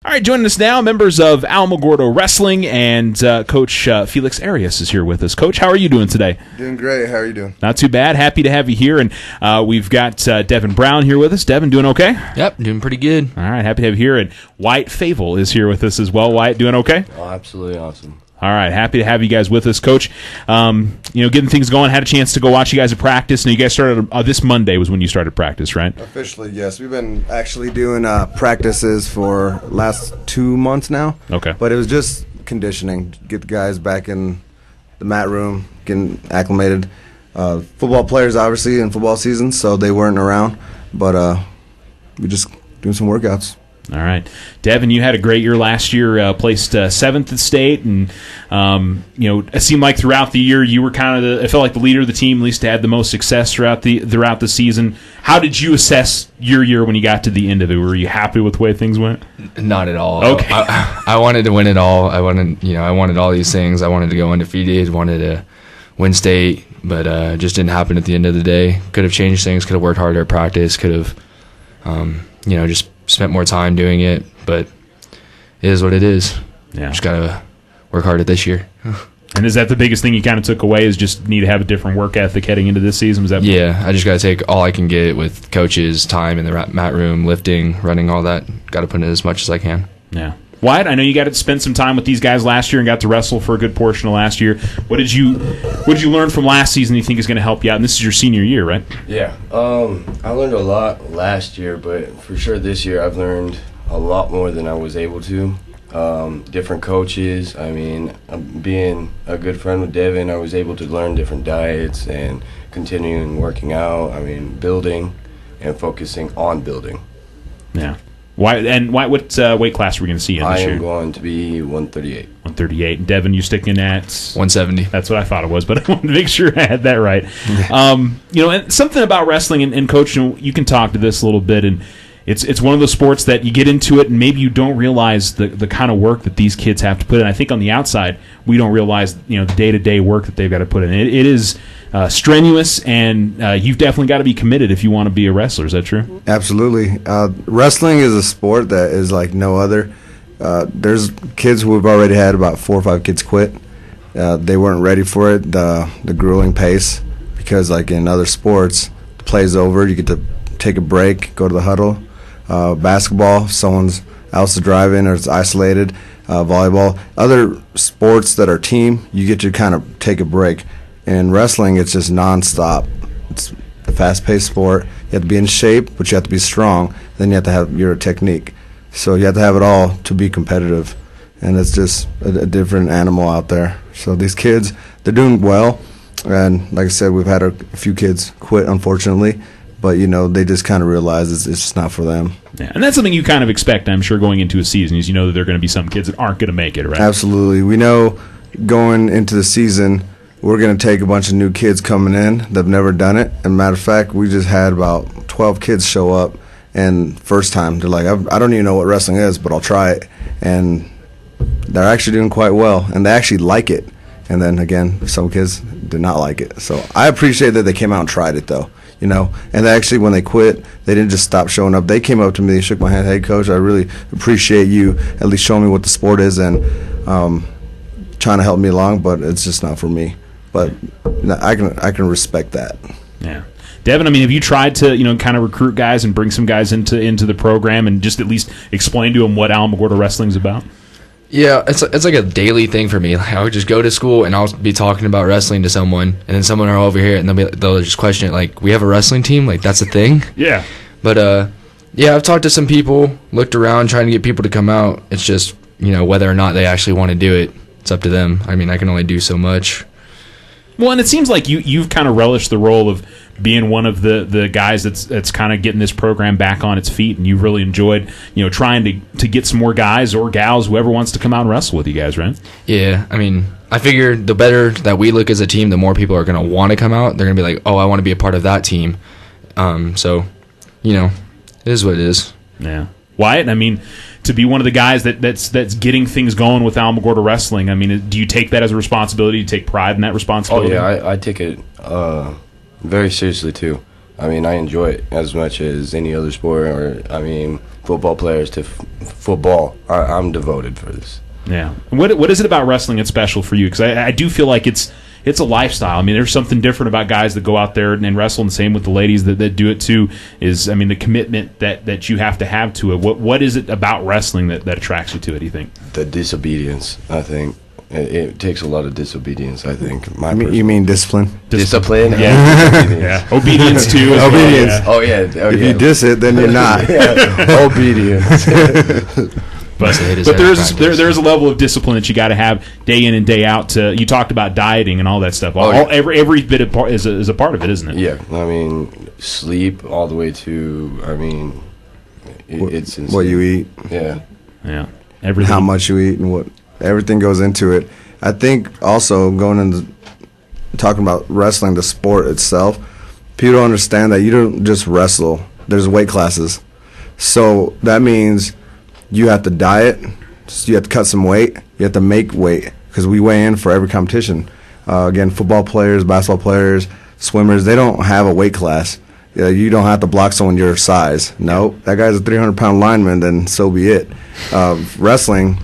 All right, joining us now, members of Alamogordo Wrestling, and Coach Felix Arias is here with us. Coach, how are you doing today? Doing great. How are you doing? Not too bad. Happy to have you here. And we've got Devin Brown here with us. Devin, doing okay? Yep, doing pretty good. All right, happy to have you here. And Wyatt Fevel is here with us as well. Wyatt, doing okay? Oh, absolutely awesome. All right, happy to have you guys with us, Coach. Getting things going. Had a chance to go watch you guys at practice. And you guys started this Monday was when you started practice, right? Officially, yes. We've been actually doing practices for last 2 months now. Okay. But it was just conditioning, get the guys back in the mat room, getting acclimated. Football players, obviously, in football season, so they weren't around. But we just doing some workouts. All right. Devin, you had a great year last year, placed 7th at state, and it seemed like throughout the year you were kind of it felt like the leader of the team, at least had the most success throughout the season. How did you assess your year when you got to the end of it? Were you happy with the way things went? Not at all. Okay. I wanted to win it all. I wanted all these things. I wanted to go undefeated, wanted to win state, but it just didn't happen at the end of the day. Could have changed things, could have worked harder at practice, could have just spent more time doing it, but it is what it is. Yeah. Just got to work hard at this year. And is that the biggest thing you kind of took away, is just need to have a different work ethic heading into this season? Was that? Yeah, I just got to take all I can get with coaches, time in the mat room, lifting, running, all that. Got to put in as much as I can. Yeah. Wyatt, I know you got to spend some time with these guys last year and got to wrestle for a good portion of last year. What did you learn from last season you think is going to help you out? And this is your senior year, right? Yeah. I learned a lot last year, but for sure this year I've learned a lot more than I was able to. Different coaches. I mean, being a good friend with Devin, I was able to learn different diets and continuing working out. I mean, building and focusing on building. Yeah. What weight class are we going to see in this year? I am going to be 138. 138. And Devin, you're sticking at 170. That's what I thought it was, but I wanted to make sure I had that right. And something about wrestling and Coach, you can talk to this a little bit, and it's one of those sports that you get into it and maybe you don't realize the kind of work that these kids have to put in. I think on the outside we don't realize the day-to-day work that they've got to put in. It is strenuous, and you've definitely got to be committed if you want to be a wrestler. Is that true? Absolutely. Wrestling is a sport that is like no other. There's kids who have already had about 4 or 5 kids quit. They weren't ready for it, the grueling pace, because like in other sports, the play's over, you get to take a break, go to the huddle. Basketball, someone's else is driving or it's isolated. Volleyball, other sports that are team, you get to kind of take a break. In wrestling, it's just nonstop. It's a fast-paced sport. You have to be in shape, but you have to be strong. Then you have to have your technique. So you have to have it all to be competitive. And it's just a different animal out there. So these kids, they're doing well. And like I said, we've had a few kids quit, unfortunately. But, they just kind of realize it's just not for them. Yeah, and that's something you kind of expect, I'm sure, going into a season, is that there are going to be some kids that aren't going to make it, right? Absolutely. We know going into the season, we're going to take a bunch of new kids coming in that have never done it. And matter of fact, we just had about 12 kids show up, and first time, they're like, I don't even know what wrestling is, but I'll try it. And they're actually doing quite well, and they actually like it. And then, again, some kids did not like it. So I appreciate that they came out and tried it, though. And actually when they quit, they didn't just stop showing up. They came up to me, they shook my hand, hey, Coach, I really appreciate you at least showing me what the sport is and trying to help me along, but it's just not for me. But I can respect that. Yeah. Devin, have you tried to, kind of recruit guys and bring some guys into the program and just at least explain to them what Alamogordo Wrestling's about? Yeah, it's like a daily thing for me. Like, I would just go to school and I'll be talking about wrestling to someone, and then someone will over here and they'll just question it, like, we have a wrestling team? Like, that's a thing? Yeah. But, I've talked to some people, looked around, trying to get people to come out. It's just, whether or not they actually want to do it, it's up to them. I can only do so much. Well, and it seems like you've kind of relished the role of being one of the guys that's kind of getting this program back on its feet, and you've really enjoyed trying to get some more guys or gals, whoever wants to come out and wrestle with you guys, right? Yeah, I figure the better that we look as a team, the more people are going to want to come out. They're going to be like, oh, I want to be a part of that team. So, it is what it is. Yeah. Wyatt, to be one of the guys that's getting things going with Alamogordo Wrestling, do you take that as a responsibility? Do you take pride in that responsibility? Oh, yeah, I take it very seriously, too. I mean, I enjoy it as much as any other sport, or, I mean, football players to football. I'm devoted for this. Yeah. What is it about wrestling that's special for you? Because I do feel like it's a lifestyle. I mean, there's something different about guys that go out there and wrestle, and the same with the ladies that do it too. Is, I mean, the commitment that you have to it. What is it about wrestling that attracts you to it, do you think? The disobedience, I think. It takes a lot of disobedience, I think. You mean discipline? Discipline? Yeah. Yeah. Obedience, too. Obedience. Well, yeah. If you diss it, then you're not. Obedience. But there's a level of discipline that you got to have day in and day out. You talked about dieting and all that stuff. Every bit of is a part of it, isn't it? Yeah. I mean, sleep all the way to, I mean, it's insane. What you eat. Yeah. Yeah. Everything. How much you eat and what. Everything goes into it. I think also going into talking about wrestling, the sport itself, people don't understand that you don't just wrestle. There's weight classes. So that means you have to diet, you have to cut some weight, you have to make weight, because we weigh in for every competition. Again, football players, basketball players, swimmers, they don't have a weight class. You don't have to block someone your size. No, that guy's a 300-pound lineman, then so be it. Wrestling,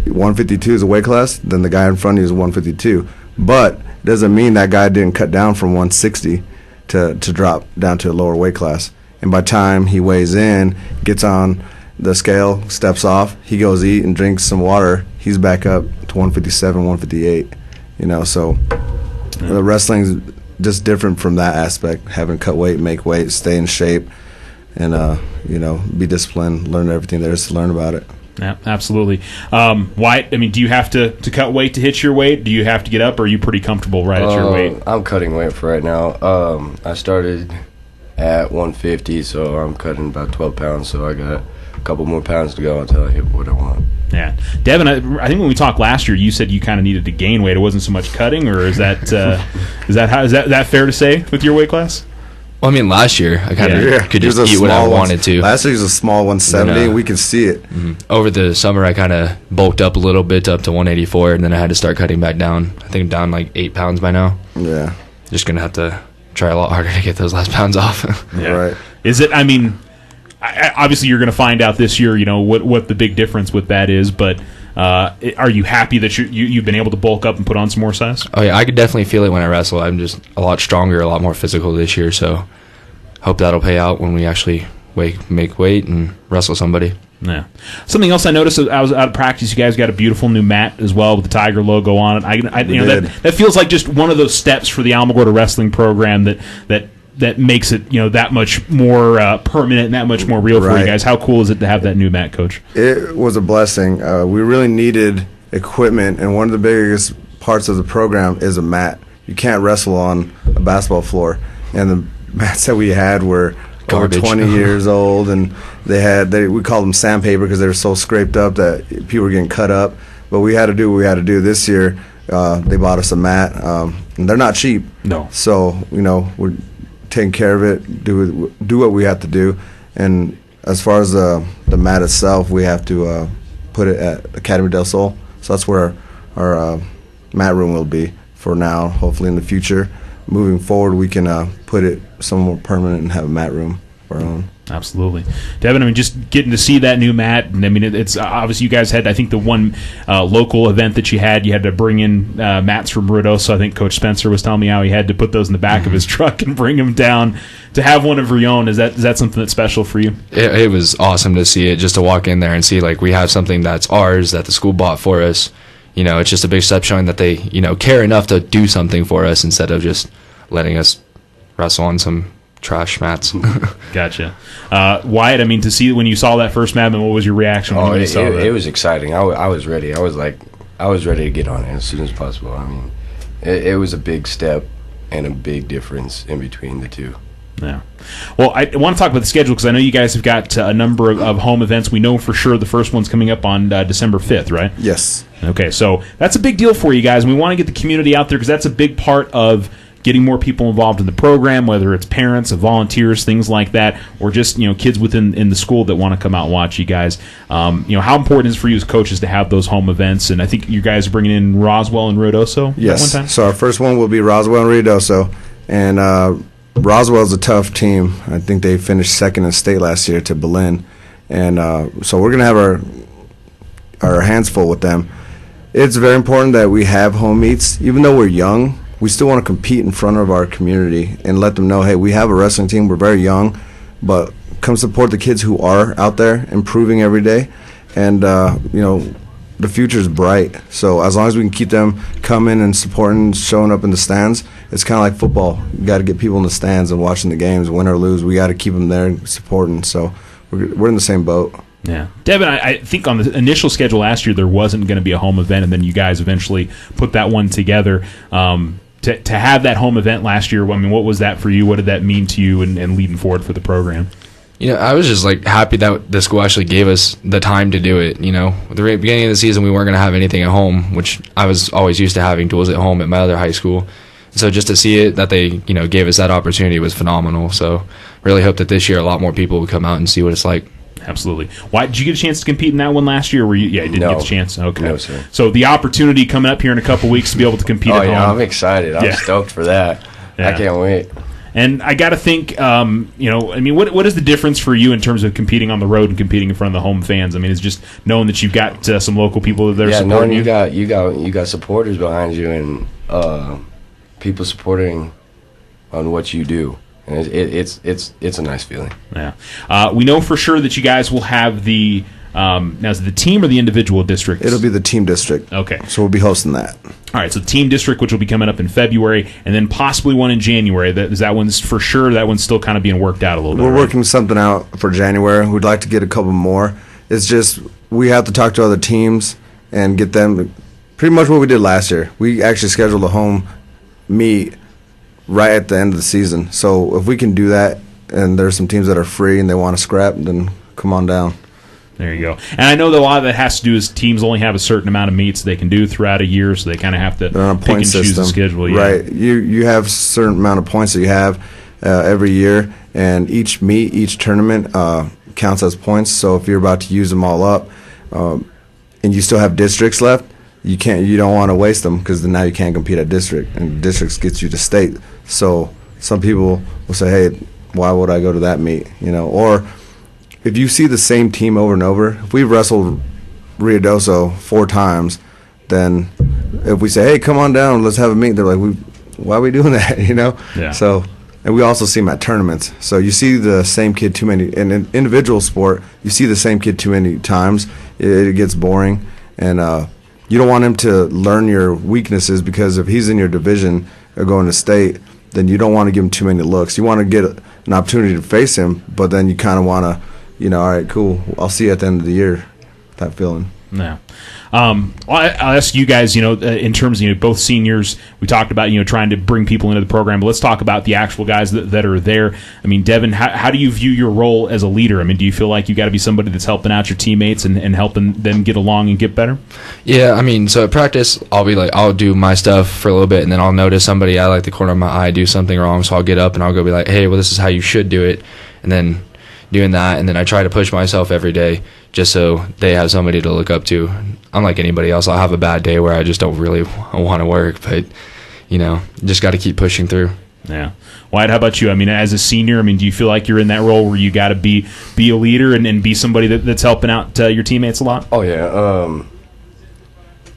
152 is a weight class, then the guy in front of you is 152. But it doesn't mean that guy didn't cut down from 160 to drop down to a lower weight class. And by the time he weighs in, gets on the scale, steps off, he goes eat and drinks some water, he's back up to 157, 158. So the wrestling's just different from that aspect, having to cut weight, make weight, stay in shape, and be disciplined, learn everything there is to learn about it. Yeah, absolutely. Wyatt, I mean, do you have to cut weight to hit your weight? Do you have to get up, or are you pretty comfortable right at your weight? I'm cutting weight for right now. I started at 150, so I'm cutting about 12 pounds, so I got a couple more pounds to go until I hit what I want. Yeah. Devin, I think when we talked last year, you said you kind of needed to gain weight. It wasn't so much cutting, or is that is that fair to say with your weight class? Well, I mean, last year I kind of could just eat what I wanted to. Last year was a small 170, and we could see it. Over the summer, I kind of bulked up a little bit up to 184, and then I had to start cutting back down. I think I'm down like 8 pounds by now. Yeah. Just going to have to try a lot harder to get those last pounds off. Yeah. Right. Is it, I mean, obviously you're going to find out this year, what the big difference with that is, but are you happy that you've been able to bulk up and put on some more size? Oh, yeah, I could definitely feel it when I wrestle. I'm just a lot stronger, a lot more physical this year, so hope that'll pay out when we actually make weight and wrestle somebody. Yeah. Something else I noticed, I was out of practice, you guys got a beautiful new mat as well with the Tiger logo on it. That feels like just one of those steps for the Alamogordo wrestling program that makes it that much more permanent and that much more real for you guys. How cool is it to have that new mat, Coach? It was a blessing. We really needed equipment, and one of the biggest parts of the program is a mat. You can't wrestle on a basketball floor, and the mats that we had were garbage. Over 20 years old, and we called them sandpaper because they were so scraped up that people were getting cut up. But we had to do what we had to do. This year, they bought us a mat, and they're not cheap. No. So we're taking care of it, do what we have to do. And as far as the mat itself, we have to put it at Academy del Sol. So that's where our mat room will be for now. Hopefully in the future, moving forward, we can put it somewhere permanent and have a mat room of our own. Absolutely. Devin, I mean, just getting to see that new mat, and I mean, it's obviously you guys had, I think, the one local event that you had to bring in mats from Ruidoso. I think Coach Spencer was telling me how he had to put those in the back of his truck and bring them down. To have one of your own, is that something that's special for you? It was awesome to see it, just to walk in there and see, like, we have something that's ours, that the school bought for us. It's just a big step showing that they, care enough to do something for us instead of just letting us wrestle on some trash mats. Gotcha. Wyatt, I mean, to see when you saw that first mat, what was your reaction when you saw that? It was exciting. I was ready. I was ready to get on it as soon as possible. I mean, it was a big step and a big difference in between the two. Yeah. Well, I want to talk about the schedule because I know you guys have got a number of home events. We know for sure the first one's coming up on December 5th, right? Yes. Okay, so that's a big deal for you guys, and we want to get the community out there because that's a big part of getting more people involved in the program, whether it's parents, volunteers, things like that, or just kids within the school that want to come out and watch you guys. How important is it for you as coaches to have those home events? And I think you guys are bringing in Roswell and Ruidoso. Yes. One time? So our first one will be Roswell and Ruidoso, and Roswell's a tough team. I think they finished second in state last year to Berlin, and so we're gonna have our hands full with them. It's very important that we have home meets, even though we're young. We still want to compete in front of our community and let them know, hey, we have a wrestling team. We're very young, but come support the kids who are out there improving every day. And, the future is bright. So as long as we can keep them coming and supporting, showing up in the stands, it's kind of like football. You got to get people in the stands and watching the games, win or lose. We got to keep them there supporting. So we're in the same boat. Yeah. Devin, I think on the initial schedule last year there wasn't going to be a home event, and then you guys eventually put that one together. To have that home event last year, I mean, what was that for you? What did that mean to you and leading forward for the program? I was just happy that the school actually gave us the time to do it. At the beginning of the season, we weren't going to have anything at home, which I was always used to having duels at home at my other high school. So just to see it, that they gave us that opportunity was phenomenal. So really hope that this year a lot more people would come out and see what it's like. Absolutely. Why did you get a chance to compete in that one last year? You didn't get the chance. Okay. No, sir. So the opportunity coming up here in a couple weeks to be able to compete at home. I'm excited. I'm stoked for that. Yeah. I can't wait. And I got to think, what is the difference for you in terms of competing on the road and competing in front of the home fans? I mean, it's just knowing that you've got some local people that are supporting you. Yeah, knowing you got supporters behind you and people supporting on what you do. And it's a nice feeling. Yeah. We know for sure that you guys will have the now is it the team or the individual districts? It'll be the team district. Okay. So we'll be hosting that. All right, so the team district, which will be coming up in February, and then possibly one in January. That one's for sure. That one's still kind of being worked out a little bit. We're working something out for January. We'd like to get a couple more. It's just we have to talk to other teams and get them. Pretty much what we did last year. We actually scheduled a home meet right at the end of the season. So if we can do that, and there's some teams that are free and they want to scrap, then come on down. There you go. And I know that a lot of that has to do is teams only have a certain amount of meets they can do throughout a year, so they kind of have to pick and choose the schedule. Yeah. Right. You have a certain amount of points that you have every year, and each meet, each tournament counts as points. So if you're about to use them all up, and you still have districts left, you don't want to waste them because then now you can't compete at district, and districts gets you to state. So some people will say, hey, why would I go to that meet? Or if you see the same team over and over, if we've wrestled Ruidoso 4 times, then if we say, hey, come on down, let's have a meet, they're like, why are we doing that, Yeah. So, and we also see them at tournaments. So you see the same kid too many, in an individual sport, you see the same kid too many times, it gets boring, and you don't want him to learn your weaknesses, because if he's in your division or going to state, then you don't want to give him too many looks. You want to get an opportunity to face him, but then you kind of want to, all right, cool, I'll see you at the end of the year, that feeling. Yeah. I'll ask you guys, in terms of both seniors, we talked about trying to bring people into the program, but let's talk about the actual guys that are there. I mean, Devin, how do you view your role as a leader? I mean, do you feel like you got to be somebody that's helping out your teammates and helping them get along and get better? Yeah, I mean, so at practice, I'll do my stuff for a little bit, and then I'll notice somebody out like the corner of my eye do something wrong, so I'll get up and I'll go be like, hey, well, this is how you should do it, and then doing that, and then I try to push myself every day just so they have somebody to look up to. Unlike anybody else, I'll have a bad day where I just don't really want to work, but just got to keep pushing through. Yeah. Wyatt, how about you? I mean, as a senior, do you feel like you're in that role where you got to be a leader and be somebody that's helping out your teammates a lot? Oh yeah.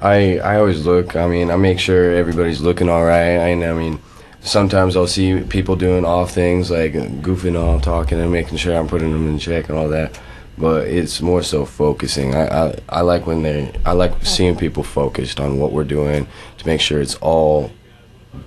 I always look. I make sure everybody's looking all right. Sometimes I'll see people doing off things, like goofing off, talking, and making sure I'm putting them in check and all that. But it's more so focusing. I like seeing people focused on what we're doing to make sure it's all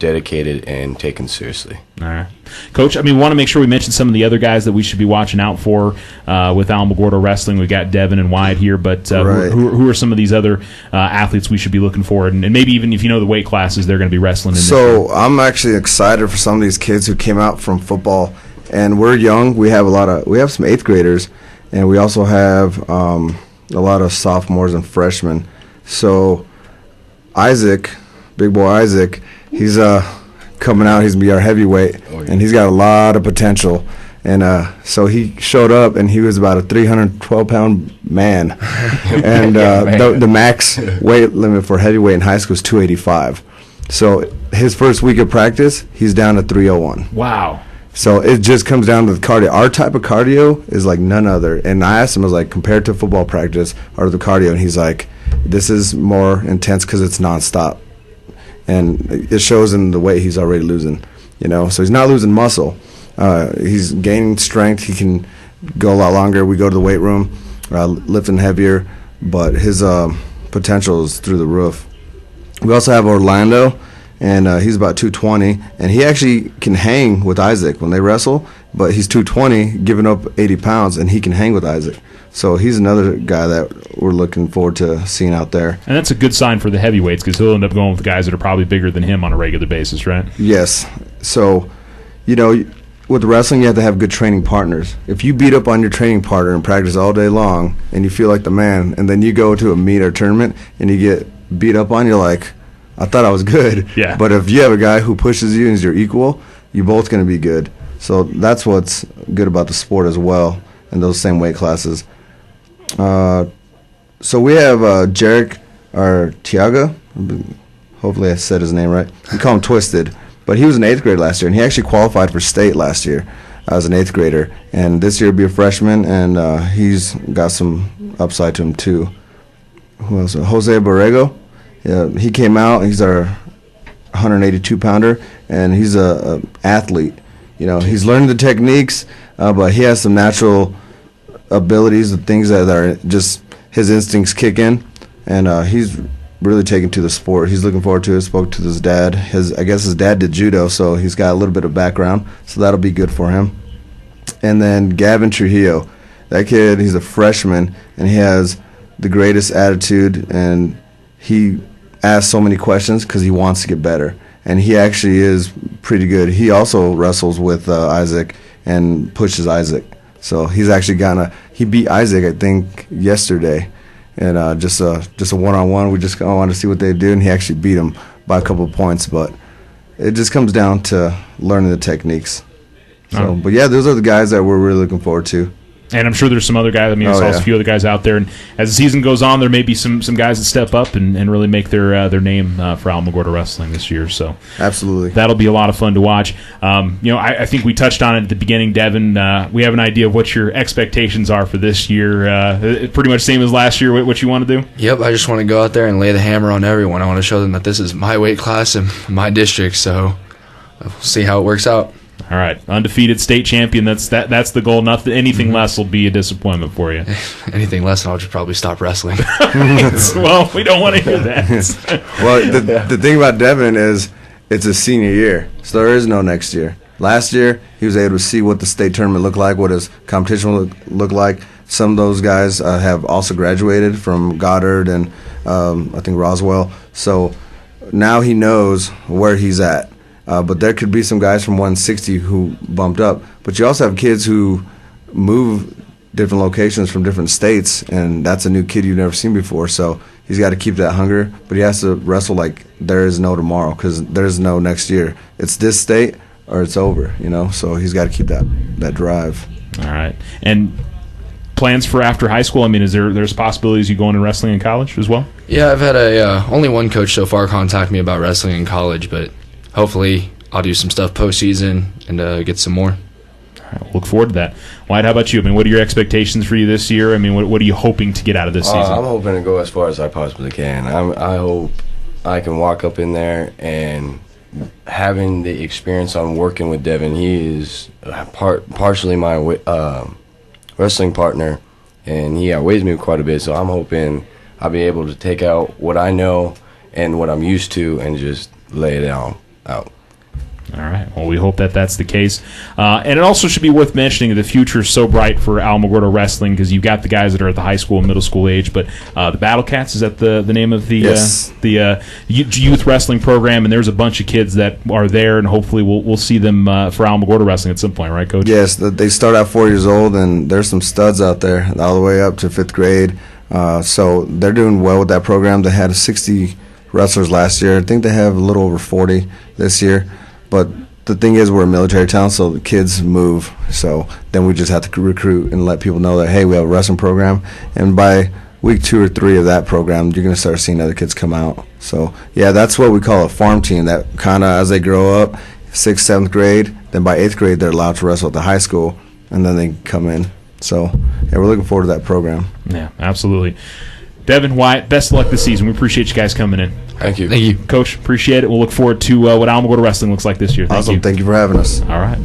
dedicated and taken seriously. All right. Coach, we want to make sure we mention some of the other guys that we should be watching out for with Alamogordo Wrestling. We've got Devin and Wyatt here, but right. who are some of these other athletes we should be looking for? And maybe even if you know the weight classes they're going to be wrestling in. So I'm actually excited for some of these kids who came out from football. And we're young. We have some 8th graders, and we also have a lot of sophomores and freshmen. So Isaac, big boy Isaac, he's coming out. He's going to be our heavyweight, and he's got a lot of potential. And so he showed up, and he was about a 312-pound man. And the max weight limit for heavyweight in high school is 285. So his first week of practice, he's down to 301. Wow. So it just comes down to the cardio. Our type of cardio is like none other. And I asked him, I was like, compared to football practice or the cardio, and he's like, this is more intense because it's nonstop. And it shows in the weight he's already losing, So he's not losing muscle. He's gaining strength. He can go a lot longer. We go to the weight room, lifting heavier, but his potential is through the roof. We also have Orlando, and he's about 220, and he actually can hang with Isaac when they wrestle, but he's 220, giving up 80 pounds, and he can hang with Isaac. So he's another guy that we're looking forward to seeing out there. And that's a good sign for the heavyweights because he'll end up going with guys that are probably bigger than him on a regular basis, right? Yes. So, with wrestling, you have to have good training partners. If you beat up on your training partner and practice all day long and you feel like the man, and then you go to a meet or tournament and you get beat up on, you're like, I thought I was good. Yeah. But if you have a guy who pushes you and is your equal, you're both going to be good. So that's what's good about the sport as well in those same weight classes. So we have Jarek Tiaga. Hopefully I said his name right. We call him Twisted. But he was in 8th grade last year, and he actually qualified for state last year as an 8th grader. And this year he'll be a freshman, and he's got some upside to him too. Who else? Jose Borrego. Yeah, he came out. He's our 182-pounder, and he's a athlete. He's learning the techniques, but he has some natural abilities, the things that are just his instincts kick in, and he's really taken to the sport. He's looking forward to it. Spoke to his dad. I guess his dad did judo, so he's got a little bit of background, so that'll be good for him. And then Gavin Trujillo, that kid, he's a freshman, and he has the greatest attitude, and he asks so many questions because he wants to get better, and he actually is pretty good. He also wrestles with Isaac and pushes Isaac, so he's actually he beat Isaac, I think, yesterday. And just a one-on-one. We just wanted to see what they do, and he actually beat him by a couple of points. But it just comes down to learning the techniques. So, But yeah, those are the guys that we're really looking forward to. And I'm sure there's some other guys. I mean, I saw a few other guys out there. And as the season goes on, there may be some guys that step up and really make their name for Alamogordo Wrestling this year. So absolutely, that'll be a lot of fun to watch. I think we touched on it at the beginning, Devin. We have an idea of what your expectations are for this year. Pretty much same as last year. What you want to do? Yep, I just want to go out there and lay the hammer on everyone. I want to show them that this is my weight class and my district. So we'll see how it works out. All right, undefeated state champion. That's the goal. Anything less will be a disappointment for you. Anything less, and I'll just probably stop wrestling. Well, we don't want to hear that. Well, the thing about Devin is it's a senior year, so there is no next year. Last year, he was able to see what the state tournament looked like, what his competition looked like. Some of those guys have also graduated from Goddard and I think Roswell. So now he knows where he's at. But there could be some guys from 160 who bumped up. But you also have kids who move different locations from different states, and that's a new kid you've never seen before. So he's got to keep that hunger, but he has to wrestle like there is no tomorrow because there is no next year. It's this state or it's over, So he's got to keep that drive. All right. And plans for after high school? I mean, there's possibilities you go into wrestling in college as well? Yeah, I've had only one coach so far contact me about wrestling in college, but hopefully I'll do some stuff postseason and get some more. All right, we'll look forward to that. Wyatt, how about you? I mean, what are your expectations for you this year? I mean, what are you hoping to get out of this season? I'm hoping to go as far as I possibly can. I hope I can walk up in there and having the experience on working with Devin. He is partially my wrestling partner, and he outweighs me quite a bit, so I'm hoping I'll be able to take out what I know and what I'm used to and just lay it out. All right. Well, we hope that that's the case. And it also should be worth mentioning that the future is so bright for Alamogordo Wrestling because you've got the guys that are at the high school and middle school age, but the Battle Cats, is that the name of the yes. Youth wrestling program, and there's a bunch of kids that are there, and hopefully we'll see them for Alamogordo Wrestling at some point, right, Coach? Yes, they start out 4 years old, and there's some studs out there all the way up to 5th grade. So they're doing well with that program. They had 60 wrestlers last year. I think they have a little over 40 this year. But the thing is, we're a military town, so the kids move. So then we just have to recruit and let people know that, hey, we have a wrestling program. And by week 2 or 3 of that program, you're going to start seeing other kids come out. So, yeah, that's what we call a farm team, that kind of, as they grow up, 6th, 7th grade. Then by 8th grade, they're allowed to wrestle at the high school, and then they come in. So, yeah, we're looking forward to that program. Yeah, absolutely. Devin, Wyatt, best of luck this season. We appreciate you guys coming in. Thank you. Thank you. Coach, appreciate it. We'll look forward to what Alamogordo Wrestling looks like this year. Thank Awesome. you. Thank you for having us. All right.